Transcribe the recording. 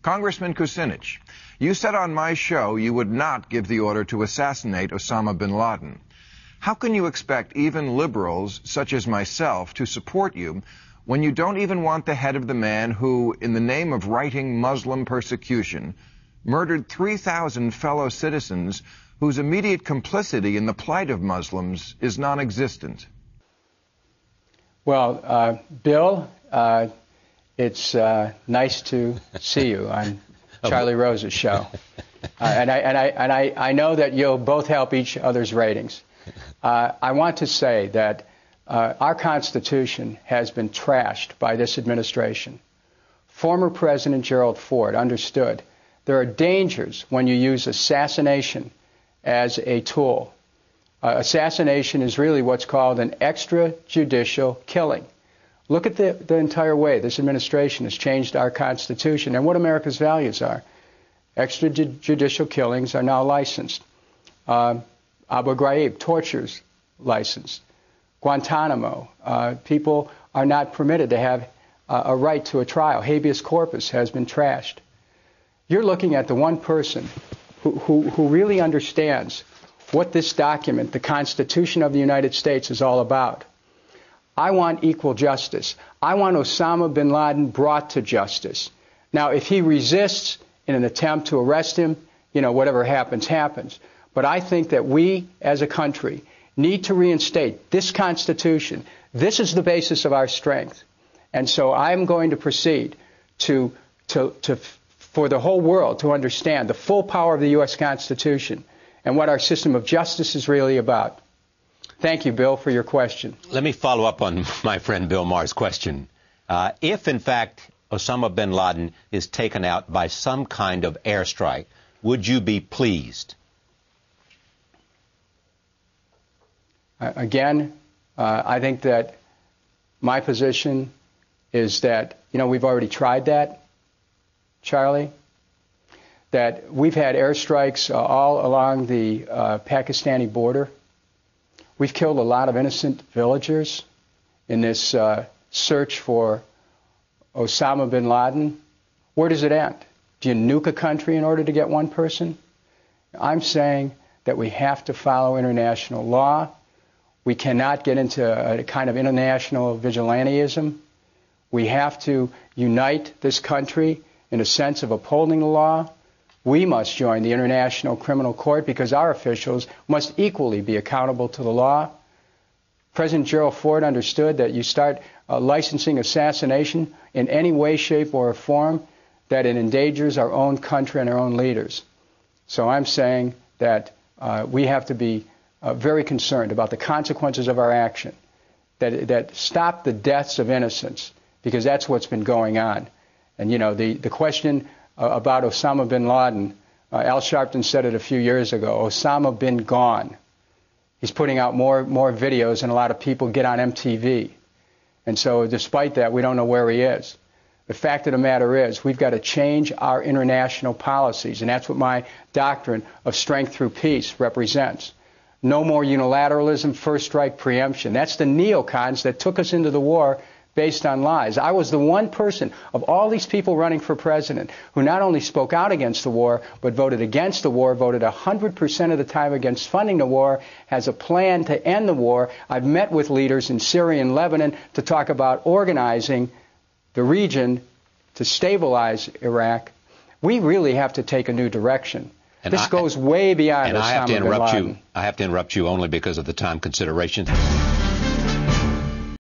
Congressman Kucinich, you said on my show you would not give the order to assassinate Osama Bin Laden. How can you expect even liberals, such as myself, to support you when you don't even want the head of the man who, in the name of righting Muslim persecution, murdered 3,000 fellow citizens whose immediate complicity in the plight of Muslims is non-existent? Well, Bill, it's nice to see you on Charlie Rose's show. And I know that you'll both help each other's ratings. I want to say that our Constitution has been trashed by this administration. Former President Gerald Ford understood there are dangers when you use assassination as a tool. Assassination is really what's called an extrajudicial killing. Look at the entire way this administration has changed our Constitution and what America's values are. Extrajudicial killings are now licensed. Abu Ghraib, torture's licensed. Guantanamo, people are not permitted to have a right to a trial. Habeas corpus has been trashed. You're looking at the one person who really understands what this document, the Constitution of the United States, is all about. I want equal justice. I want Osama bin Laden brought to justice. Now, if he resists in an attempt to arrest him, you know, whatever happens, happens. But I think that we, as a country, need to reinstate this Constitution. This is the basis of our strength. And so I'm going to proceed for the whole world to understand the full power of the U.S. Constitution and what our system of justice is really about. Thank you, Bill, for your question. Let me follow up on my friend Bill Maher's question. If, in fact, Osama bin Laden is taken out by some kind of airstrike, would you be pleased? Again, I think that my position is that, you know, we've already tried that, Charlie, that we've had airstrikes all along the Pakistani border. We've killed a lot of innocent villagers in this search for Osama bin Laden. Where does it end? Do you nuke a country in order to get one person? I'm saying that we have to follow international law. We cannot get into a kind of international vigilantism. We have to unite this country in a sense of upholding the law. We must join the International Criminal Court because our officials must equally be accountable to the law. President Gerald Ford understood that you start licensing assassination in any way, shape, or form, that it endangers our own country and our own leaders. So I'm saying that we have to be very concerned about the consequences of our action, that stop the deaths of innocents, because that's what's been going on. And, you know, the question about Osama bin Laden, Al Sharpton said it a few years ago, Osama bin gone. He's putting out more videos than a lot of people get on MTV. And so despite that, we don't know where he is. The fact of the matter is we've got to change our international policies, and that's what my doctrine of strength through peace represents. No more unilateralism, first strike preemption. That's the neocons that took us into the war based on lies. I was the one person of all these people running for president who not only spoke out against the war, but voted against the war, voted 100% of the time against funding the war, has a plan to end the war. I've met with leaders in Syria and Lebanon to talk about organizing the region to stabilize Iraq. We really have to take a new direction. And this goes way beyond Osama bin Laden. I have to interrupt you only because of the time considerations.